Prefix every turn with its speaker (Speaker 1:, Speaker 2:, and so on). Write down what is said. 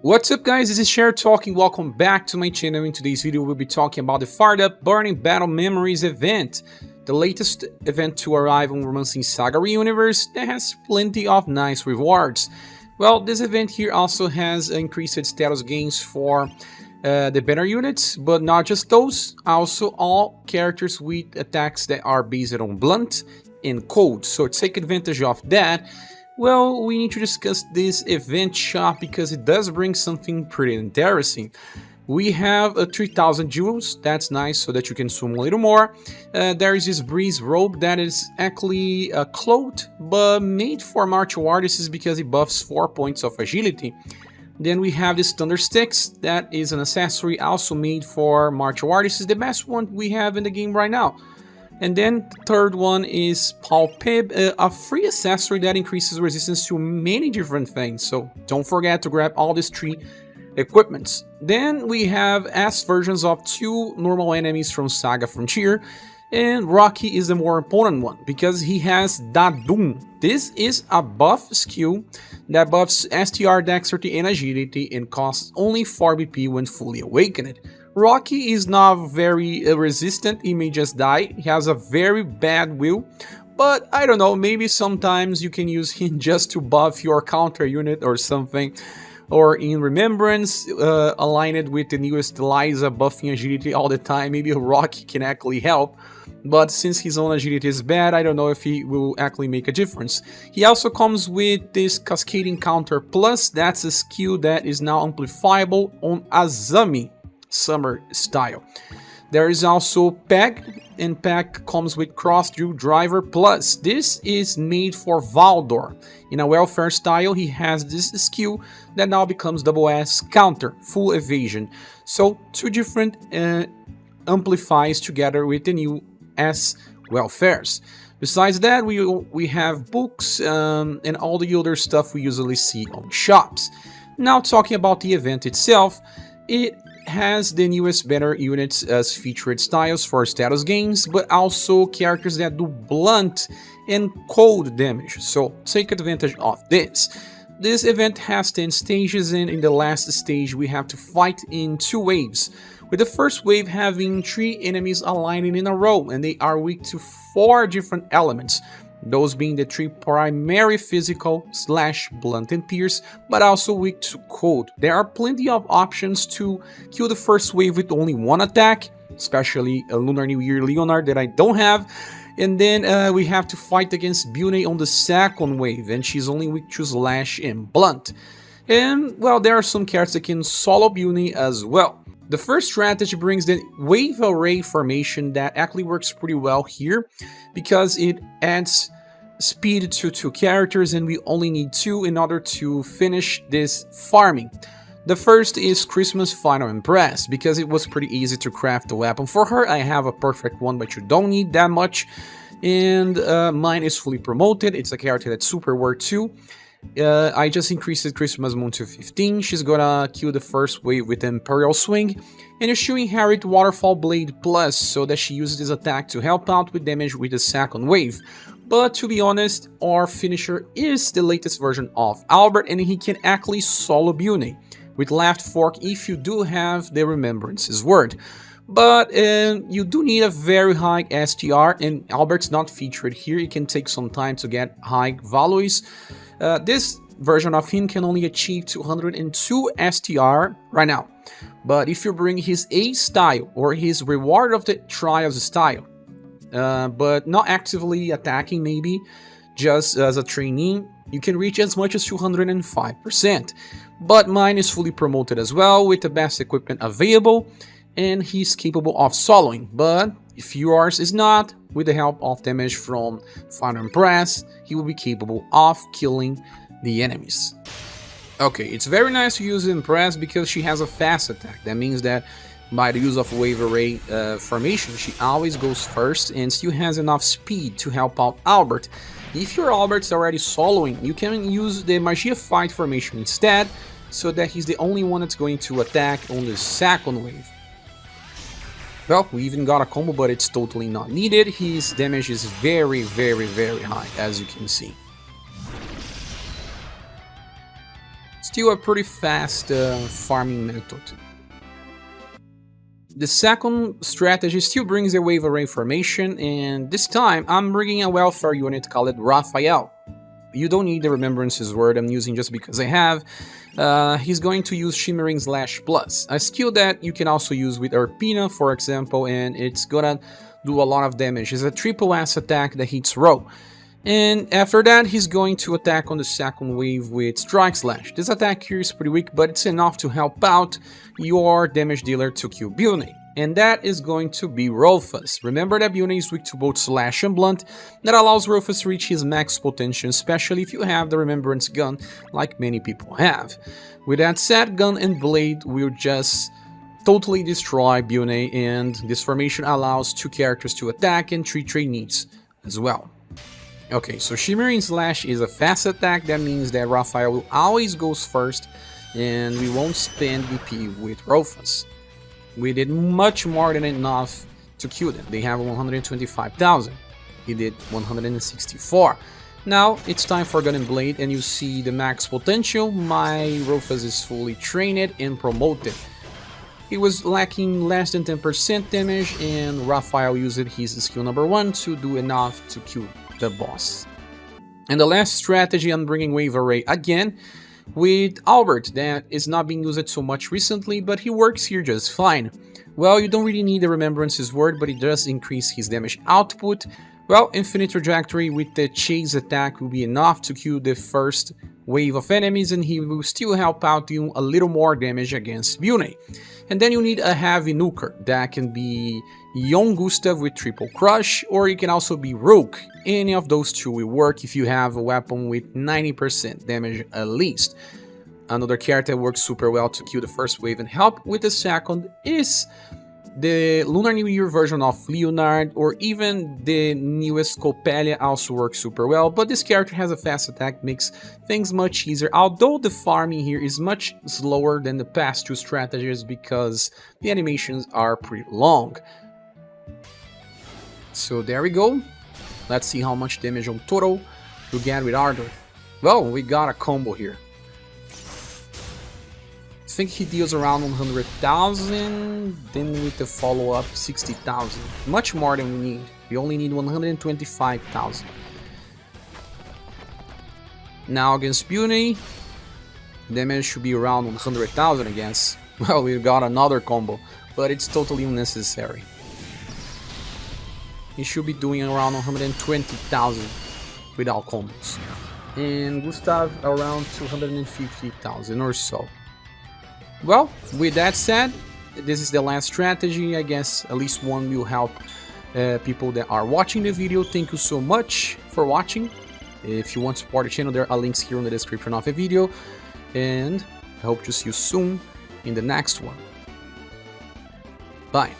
Speaker 1: What's up guys, this is Cher talking, welcome back to my channel. In today's video we'll be talking about the Fired Up Burning Battle Memories event, the latest event to arrive on Romancing SaGa Universe that has plenty of nice rewards. Well, this event here also has increased status gains for the banner units, but not just those, also all characters with attacks that are based on blunt and cold, so take advantage of that. Well, we need to discuss this event shop because it does bring something pretty interesting. We have a 3000 jewels, that's nice, so that you can swim a little more. There is this breeze robe that is actually cloaked, but made for martial artists because it buffs 4 points of agility. Then we have this thunder sticks, that is an accessory also made for martial artists, the best one we have in the game right now. And then the third one is Paul Pib, a free accessory that increases resistance to many different things, so don't forget to grab all these 3 equipments. Then we have S versions of 2 normal enemies from SaGa Frontier, and Rocky is the more important one because he has Dadum. This is a buff skill that buffs STR, dexterity and agility and costs only 4 BP when fully awakened. Rocky is not very resistant, he may just die, he has a very bad will, but I don't know, maybe sometimes you can use him just to buff your counter unit or something, or in Remembrance, align it with the newest Eliza buffing agility all the time, maybe Rocky can actually help, but since his own agility is bad, I don't know if he will actually make a difference. He also comes with this Cascading Counter Plus, that's a skill that is now amplifiable on Azami Summer style. There is also Peg, and Peg comes with Cross Drill Driver Plus. This is made for Valdor. In a welfare style, he has this skill that now becomes double S counter, full evasion. So 2 different amplifies together with the new S welfares. Besides that, we have books and all the other stuff we usually see on shops. Now talking about the event itself, it has the newest banner units as featured styles for status gains, but also characters that do blunt and cold damage, so take advantage of this. This event has 10 stages, and in the last stage we have to fight in 2 waves, with the first wave having 3 enemies aligning in a row, and they are weak to 4 different elements. Those being the 3 primary physical, slash, blunt and pierce, but also weak to cold. There are plenty of options to kill the first wave with only 1 attack, especially a Lunar New Year Leonard that I don't have. And then we have to fight against Bune on the second wave, and she's only weak to slash and blunt. And well, there are some characters that can solo Bune as well. The first strategy brings the wave array formation that actually works pretty well here because it adds speed to 2 characters, and we only need 2 in order to finish this farming. The first is Christmas Final Empress because it was pretty easy to craft a weapon for her. I have a perfect one, but you don't need that much. And mine is fully promoted. It's a character that's super worth too. I just increased Christmas Moon to 15. She's gonna kill the first wave with Imperial Swing, and you should inherit Waterfall Blade Plus so that she uses this attack to help out with damage with the second wave. But to be honest, our finisher is the latest version of Albert, and he can actually solo Bune with left fork if you do have the Remembrance's word. But you do need a very high STR, and Albert's not featured here. It can take some time to get high values. This version of him can only achieve 202 STR right now. But if you bring his A style or his Reward of the Trials style, but not actively attacking, maybe just as a trainee, you can reach as much as 205%. But mine is fully promoted as well with the best equipment available, and he's capable of soloing. But if yours is not, with the help of damage from Final Empress, he will be capable of killing the enemies. Okay, it's very nice to use Empress because she has a fast attack. That means that by the use of wave array formation, she always goes first and still has enough speed to help out Albert. If your Albert's already soloing, you can use the Magia Fight formation instead, so that he's the only one that's going to attack on the second wave. Well, we even got a combo, but it's totally not needed. His damage is very, very, very high, as you can see. Still a pretty fast farming method. The second strategy still brings a wave array formation, and this time I'm bringing a welfare unit called Raphael. You don't need the remembrances word I'm using just because I have. He's going to use Shimmering Slash Plus, a skill that you can also use with Arpina, for example, and it's gonna do a lot of damage. It's a triple S attack that hits row. And after that, he's going to attack on the second wave with Strike Slash. This attack here is pretty weak, but it's enough to help out your damage dealer to kill BJ&K. And that is going to be Roufas. Remember that BJ&K is weak to both Slash and Blunt. That allows Roufas to reach his max potential, especially if you have the Remembrance gun, like many people have. With that said, Gun and Blade will just totally destroy BJ&K, and this formation allows 2 characters to attack and 3 trainees as well. Okay, so Shimmering Slash is a fast attack. That means that Raphael will always goes first, and we won't spend BP with Roufas. We did much more than enough to kill them. They have 125,000. He did 164. Now it's time for Gun and Blade, and you see the max potential. My Roufas is fully trained and promoted. He was lacking less than 10% damage, and Raphael used his skill number 1 to do enough to kill the boss. And the last strategy, I'm bringing Wave Array again with Albert, that is not being used so much recently, but he works here just fine. Well, you don't really need the Remembrances word, but it does increase his damage output. Well, Infinite Trajectory with the Chase attack will be enough to kill the first wave of enemies, and he will still help out you a little more damage against BJ&K. And then you need a heavy nuker. That can be young Gustave with Triple Crush, or it can also be Rook. Any of those two will work if you have a weapon with 90% damage at least. Another character that works super well to kill the first wave and help with the second is the Lunar New Year version of Leonard, or even the newest Coppelia also works super well, but this character has a fast attack, makes things much easier, although the farming here is much slower than the past 2 strategies because the animations are pretty long. So there we go. Let's see how much damage on total you get with Ardor. Well, we got a combo here. I think he deals around 100,000, then with the follow-up 60,000. Much more than we need. We only need 125,000. Now against BJ&K, damage should be around 100,000 I guess. Well, we got another combo, but it's totally unnecessary. He should be doing around 120,000 without combos. And Gustave around 250,000 or so. Well, with that said, this is the last strategy. I guess at least one will help people that are watching the video. Thank you so much for watching. If you want to support the channel, there are links here in the description of the video. And I hope to see you soon in the next one. Bye.